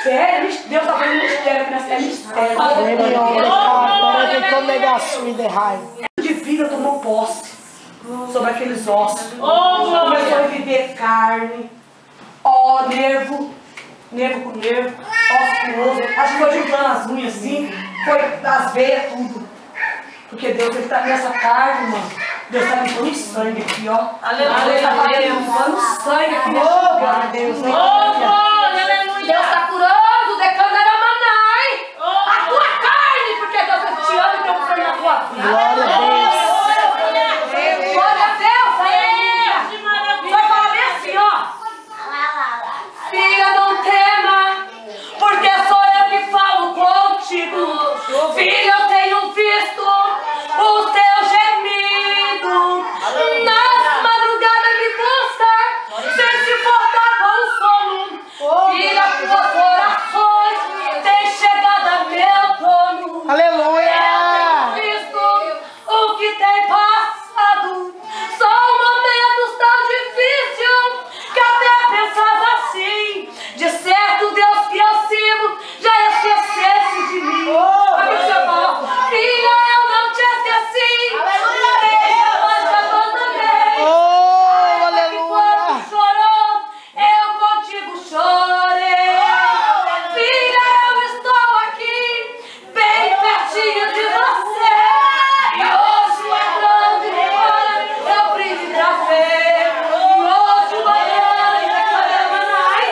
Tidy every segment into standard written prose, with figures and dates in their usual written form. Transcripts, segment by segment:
mistério. Deus está fazendo mistério aqui nessa mistério. De vida tomou posse sobre aqueles ossos. Começou a viver carne, nervo com nervo, osso com osso. Acho que foi juntando as unhas assim, foi as veias, tudo. Porque Deus está nessa carne, mano. Deus está limpando sangue aqui, ó. Aleluia. Deus está limpando sangue aqui nesse lugar, Deus. Deus está curando, Decandaramanai, a tua carne, porque Deus te ama e tem um plano na tua vida. Glória a Deus. Glória a Deus, aleluia. Vai falar bem assim, ó. Filha, não tema, porque sou eu que falo contigo. Filha, eu tenho visto o teu gemido. Nas madrugadas me busca, sem se importar com o sono. Filha, tuas orações têm chegado a meu trono. Aleluia! Eu tenho visto o que tem passado. São momentos tão difíceis que até pensava assim. De certo, Deus que eu sirvo já esquecesse de mim. Olha o que você fala. Filha, eu não te esqueci. Eu não te abandonei. Até que quando chorou, eu contigo chorei. Filha, eu estou aqui, bem pertinho de você. E hoje é grande hora, eu brilho pra ver. E hoje manhã, Decandaramanai,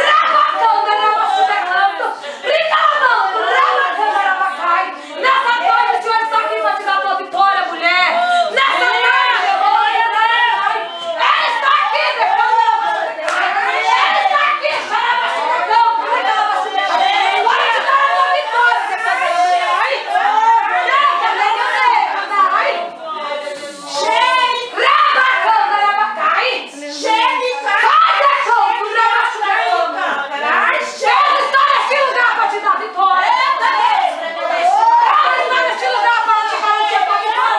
Rabacanda, Rabachudecanto, Ricamando, Rabacanda, Rabacai. Nessa noite o Senhor está aqui para te dar tua vitória, mulher. Nessa noite, Ele está aqui, Decandaramanai. Ele está aqui, Xarabachudecanto, Ricamachudecanto. Para te dar a tua vitória, Decandaramanai. Rabacanda, Rabacai. Ele está nesse lugar para te dar vitória. Ele está nesse lugar para te garantir a tua vitória.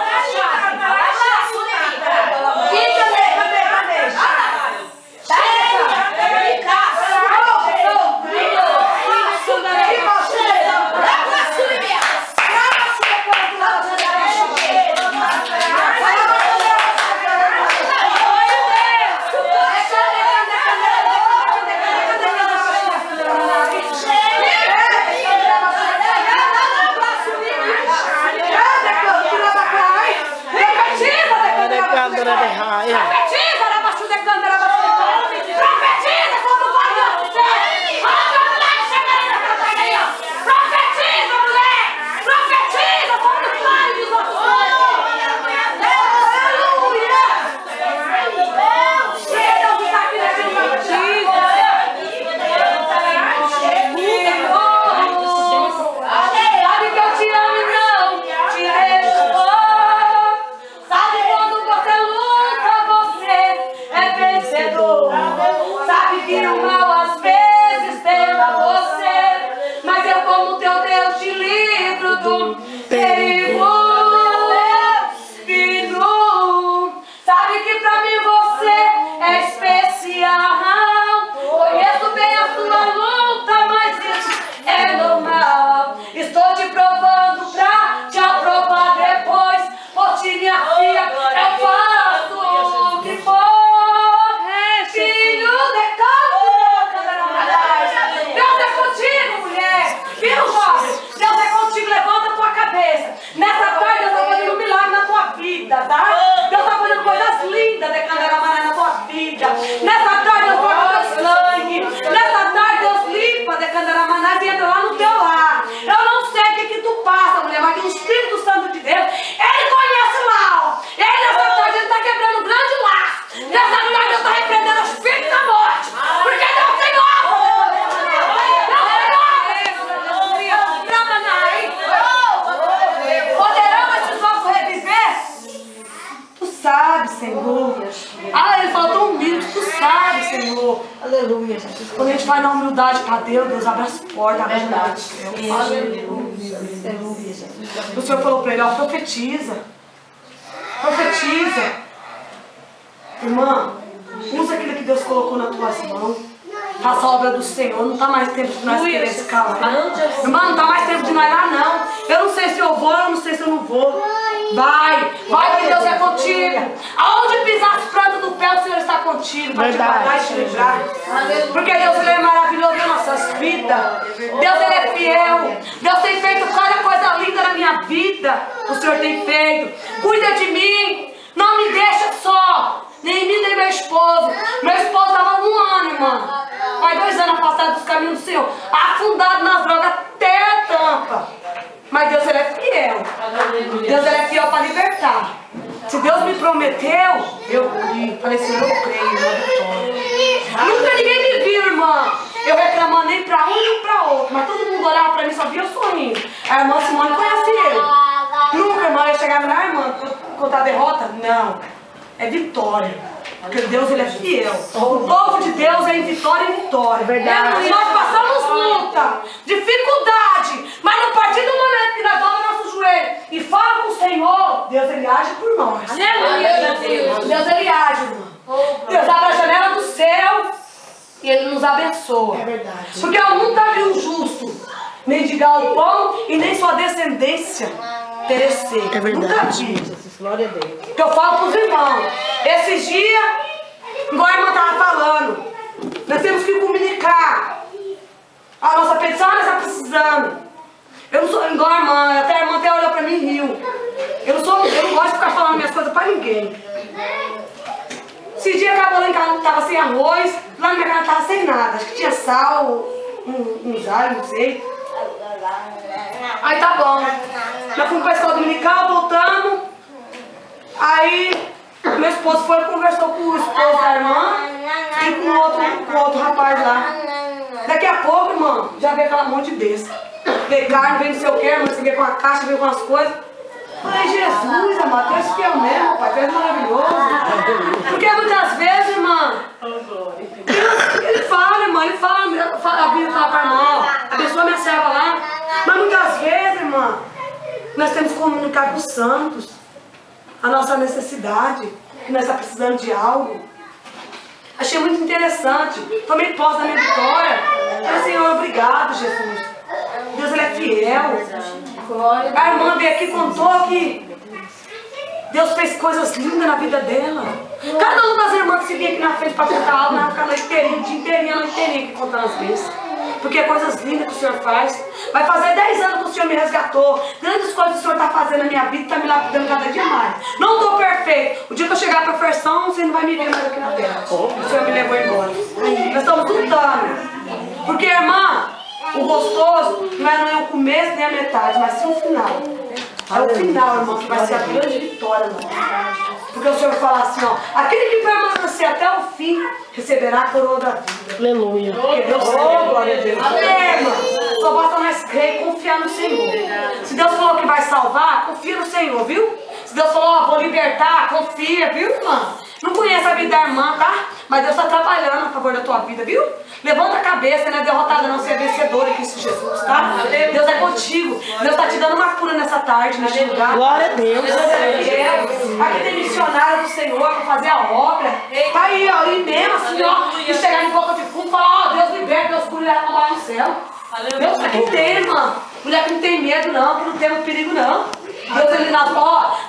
Profetiza, profetiza quando vai acontecer. Profetiza, mulher. Profetiza quando vai dos outros. Aleluia. Chega de estar aqui nesse lugar. Sabe que eu te amo e não te deixo. Sabe quando você luta, você é vencedor. Sabe que o mal às vezes tenta você, mas eu como teu Deus te livro do perigo. Filho, sabe que pra mim você é especial. Conheço bem a sua luta, mas isso é normal. Estou te provando pra te aprovar depois. Por ti, minha filha, eu faço o que for. Filho, Deus é contigo, mulher. Viu, jovem? Deus é contigo, levanta a tua cabeça. Nessa tarde Deus está fazendo um milagre na tua vida, tá? Deus está fazendo coisas lindas, Decandaramanai, na tua vida. Nessa tarde Deus corta teu sangue. Nessa tarde Deus limpa, Decandaramanai, e entra lá no teu lar. Eu não sei o que tu passa, mulher, mas que o Espírito Santo de Deus, Ele conhece lá, ó. Ele nessa tarde Ele está quebrando um grande laço. Nessa tarde Deus está repreendendo o espírito da morte. Porque Deus tem obra. Poderão esses ossos reviver? Tu sabe, Senhor. Ele falou tão humilde, tu sabe, Senhor. Aleluia, Jesus. Quando a gente vai na humildade para Deus, Deus abre as portas, abre as portas. Aleluia, Jesus. O Senhor falou para ele, ó, profetiza. Profetiza. Irmã, usa aquilo que Deus colocou nas tuas mãos. Faça a obra do Senhor. Não está mais tempo de nós querer se casar. Irmã, não está mais tempo de nós lá, não. Eu não sei se eu vou, eu não sei se eu não vou. Vai que Deus é contigo. Aonde pisar as plantas do pé, o Senhor está contigo. Vai te guardar e te livrar. Porque Deus ele é maravilhoso em nossas vidas. Deus ele é fiel. Deus tem feito cada coisa linda na minha vida. O Senhor tem feito. Cuida de mim. Não me deixa só. Nem mim, nem meu esposo. Meu esposo estava 1 ano, irmã. Faz 2 anos afastado dos caminhos do Senhor. Afundado nas drogas até a tampa. Mas Deus ele é fiel. Deus ele é fiel para libertar. Se Deus me prometeu, eu creio. Falei, Senhor, eu creio na vitória. Nunca ninguém me viu, irmã. Eu reclamando nem para um nem para outro. Mas todo mundo olhava para mim e só via eu sorrindo. A irmã Simone conhece ele. Nunca, irmã, eu chegava lá, irmã, contar derrota? Não. É vitória. Porque Deus ele é fiel. O povo de Deus é em vitória em vitória. Verdade. Nós passamos luta, dificuldade, mas a partir do momento que nós damos nosso joelho e fala com o Senhor, Deus ele age por nós. Deus ele age, irmão. Deus abre a janela do céu e ele nos abençoa. É verdade. Porque eu nunca vi um justo mendigar o pão e nem sua descendência perecer. É verdade. Nunca vi. Glória a Deus. Que eu falo para os irmãos. Esses dias, igual a irmã estava falando, nós temos que comunicar a nossa petição, nós estamos precisando. Eu não sou igual a irmã, até a irmã até olhou para mim e riu. Eu não gosto de ficar falando minhas coisas para ninguém. Esse dia acabou lá em casa, estava sem arroz, lá na minha casa estava sem nada. Acho que tinha sal, uns alhos, não sei. Aí tá bom. Nós fomos para a escola dominical, voltamos. Aí meu esposo foi e conversou com o esposo da irmã e com o outro rapaz lá. Daqui a pouco, irmão, já veio aquela monte de besta. Veio carne, veio não sei o que, irmão, você veio com a caixa, veio com as coisas. Falei, Jesus, amado, Deus fiel mesmo, pai, Deus maravilhoso. Porque muitas vezes, irmã, ele fala, irmã, ele fala, a Bíblia fala pra irmã, ó, abençoa minha serva lá. Mas muitas vezes, irmã, nós temos que comunicar com os santos a nossa necessidade, que nós estamos precisando de algo. Achei muito interessante. Tomei posse da minha vitória. Falei, Senhor, obrigado, Jesus. Deus ele é fiel. A irmã veio aqui e contou que Deus fez coisas lindas na vida dela. Cada uma das irmãs que se vinha aqui na frente para contar algo, ela ficava a noite inteirinha, o dia inteirinho, a noite inteirinha aqui contando as vezes. Porque é coisas lindas que o Senhor faz. Vai fazer 10 anos que o Senhor me resgatou. Grandes coisas que o Senhor está fazendo na minha vida e está me lapidando cada dia mais. Não estou perfeito. O dia que eu chegar à perfeição, você não vai me ver mais aqui na terra. O Senhor me levou embora. Nós estamos lutando. Porque, irmã, o gostoso não é o começo nem a metade, mas sim o final. É o final, irmão, que vai ser a grande vitória, irmão. Porque o Senhor fala assim, ó, aquele que permanecer até o fim receberá a coroa da vida. Aleluia. Porque Deus é, glória a Deus. Amém, irmão. Só basta nós crer e confiar no Senhor. Se Deus falou que vai salvar, confia no Senhor, viu? Se Deus falou, ó, vou libertar, confia, viu, irmã? Não conhece a vida da irmã, tá? Mas Deus está trabalhando a favor da tua vida, viu? Levanta a cabeça, não é derrotada não, você é vencedora em Cristo Jesus, tá? Deus é contigo. Deus está te dando uma cura nessa tarde, neste lugar. Glória a Deus. Deus é fiel. Aqui tem missionário do Senhor para fazer a obra. Tá aí, ó, e mesmo assim, ó, e chegar em boca de fundo e falar, ó, Deus libera, Deus cura e leva lá no céu. Deus aqui tem, irmã. Mulher que não tem medo não, que não tem perigo não. Deus, ele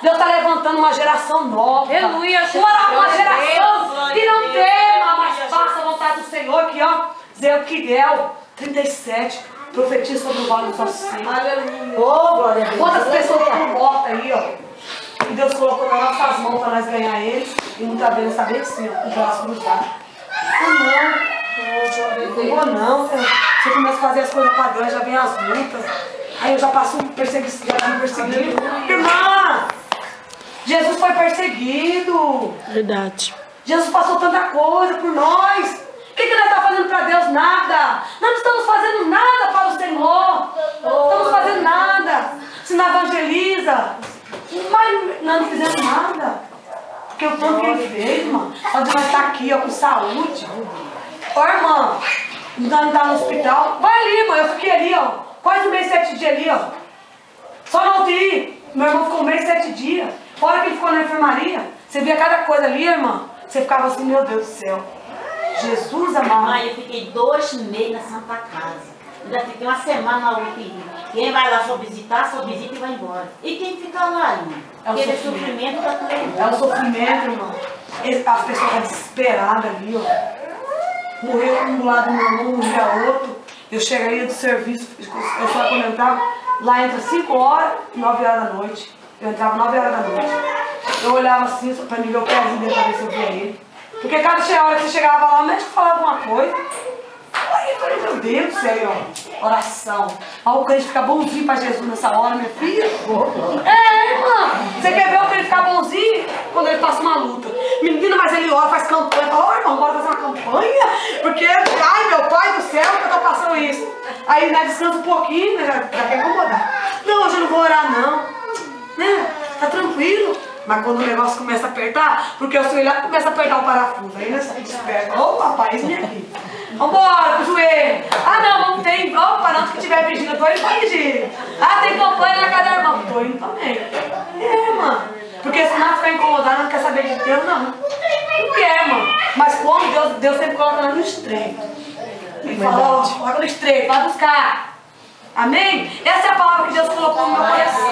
Deus está levantando uma geração nova. Aleluia. Uma geração que não tema, mas faça a vontade do Senhor. Aqui, ó, Ezequiel 37. Profetiza sobre o vale dos ossos secos. Aleluia. Oh, glória a Deus. Quantas pessoas estão mortas aí, ó. E Deus colocou nas nossas mãos para nós ganhar eles. E muitas vezes saber assim, ó, o braço cruzado. Não vou não. Você começa a fazer as coisas para Deus, já vem as lutas. Aí eu já passo um perseguido. Irmã, Jesus foi perseguido. Verdade. Jesus passou tanta coisa por nós. O que nós estamos fazendo para Deus? Nada. Nós não estamos fazendo nada para o Senhor. Não estamos fazendo nada. Se não evangeliza. Mas nós não fizemos nada. Porque o tanto que ele fez, irmão. Só de nós estar aqui, ó, com saúde. Ó, irmã, nós não está no hospital. Vai ali, irmã. Eu fiquei ali, ó. Quase um mês, 7 dias ali, ó. Só na UTI. Meu irmão ficou um mês, 7 dias. Fora que ele ficou na enfermaria. Você via cada coisa ali, irmã. Você ficava assim, meu Deus do céu. Jesus amado. Mãe, eu fiquei 2 meses na Santa Casa. Ainda fiquei uma semana na UTI. Quem vai lá só visita e vai embora. E quem fica lá, irmão? É o Aquele sofrimento. sofrimento tá tudo. É o sofrimento, irmão. As pessoas estão desesperadas ali, ó. Morreu um do lado do meu irmão, morreu outro. Eu chegaria do serviço, eu só quando eu entrava, lá entra 5 horas e 9 horas da noite. Eu entrava 9 horas da noite. Eu olhava assim, pra me ver o pezinho dele pra ver se eu via ele. Porque cada hora que você chegava lá, o médico falava alguma coisa. Aí eu falei, meu Deus do céu, ó, oração. Olha o crente ficar bonzinho pra Jesus nessa hora, minha filha. É, irmã. Você quer ver o crente ficar bonzinho quando ele passa uma luta? Menina, mas ele ora, faz campanha. Fala, ô irmão, bora fazer uma campanha? Porque, ai meu pai do céu, que eu tô passando isso. Aí, né, descansa um pouquinho, né, já quer incomodar. Não, hoje eu não vou orar, não. Né, tá tranquilo. Mas quando o negócio começa a apertar, porque o seu olhar começa a apertar o parafuso. Aí nessa desperta. Ô papai, isso vem aqui. Vambora, pro joelho. Ah não, vamos ter. Opa, não, que tiver pedindo, eu tô indo pra igreja. Ah, tem campanha na casa da irmã. Tô indo também. É, mano. Porque senão ficar incomodado, não quer saber de Deus, não. Não quer, mano. Mas quando Deus sempre coloca lá no estreito. Ele fala, ó, coloca no estreito, vai buscar. Amém? Essa é a palavra que Deus colocou no meu coração.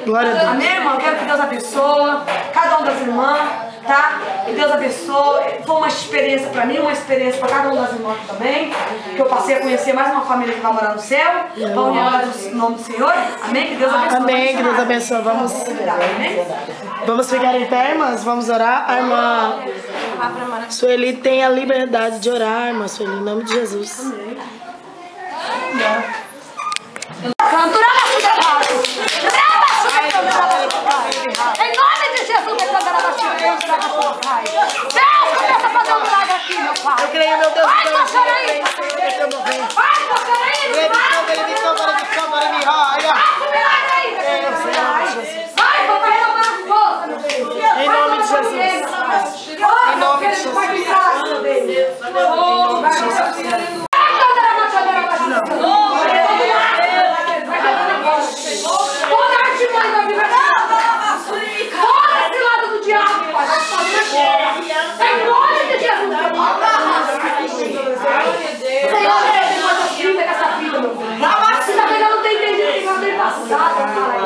Glória a Deus. Amém, irmão? Eu quero que Deus abençoe cada um das irmãs, tá? Que Deus abençoe. Foi uma experiência pra mim, uma experiência pra cada um das irmãs também. Que eu passei a conhecer mais uma família que vai morar no céu. Pra unidade do nome do Senhor. Amém? Que Deus abençoe. Amém, que Deus abençoe. Vamos ficar em pé, irmãs? Vamos orar? A irmã Sueli tem a liberdade de orar, irmã Sueli, em nome de Jesus. Amém. Cantura na trabalho. Em nome de Jesus, Deus começa a fazer um milagre aqui, meu pai. Eu creio, meu Deus, vai, que tocar aí. Vai, tocar aí. Vai, papai, não vai força, meu Deus. Em nome de Jesus. Em nome de Jesus. Toda artimanha da vida dela. Fora esse lado do diabo, pai. Vai fazer agora. Em nome de Jesus. Senhor, eu tenho coisas lindas com essa vida, meu filho. Você também não tem entendido o que vai ter passado, pai.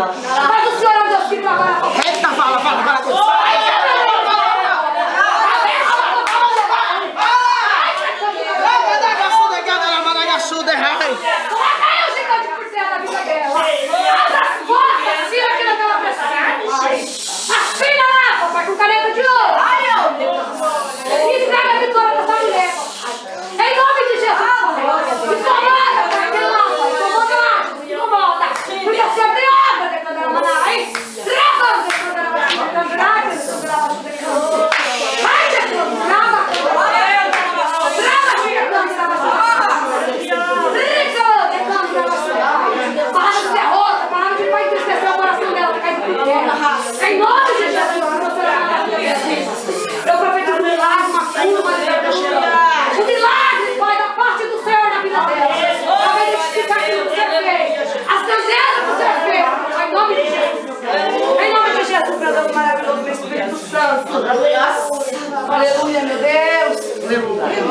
Mas o Senhor é o Deus que trabalha. Eita, fala. Assina lá, papai, com caneta de ouro. E entrega a vitória pra essa mulher, papai. Em nome de Jesus. Incomoda, papai. Incomoda. Porque o Senhor tem obra de cantar maná, hein? Trava de cantar maná. Vai, Jesus. Trava. Trava de cantar maná. Rica de cantar maná. Palavra de derrota, palavra de pai entristecer o coração dela, tá caindo por terra. Em nome de Jesus, eu profetizo um milagre, uma cura, uma libertação. Um milagre, Pai, da parte do Senhor na vida dela. Para identificar aquilo que você fez. As grandezas que você fez. Em nome de Jesus. Em nome de Jesus, meu Deus maravilhoso, meu Espírito Santo. Aleluia, meu Deus. Aleluia.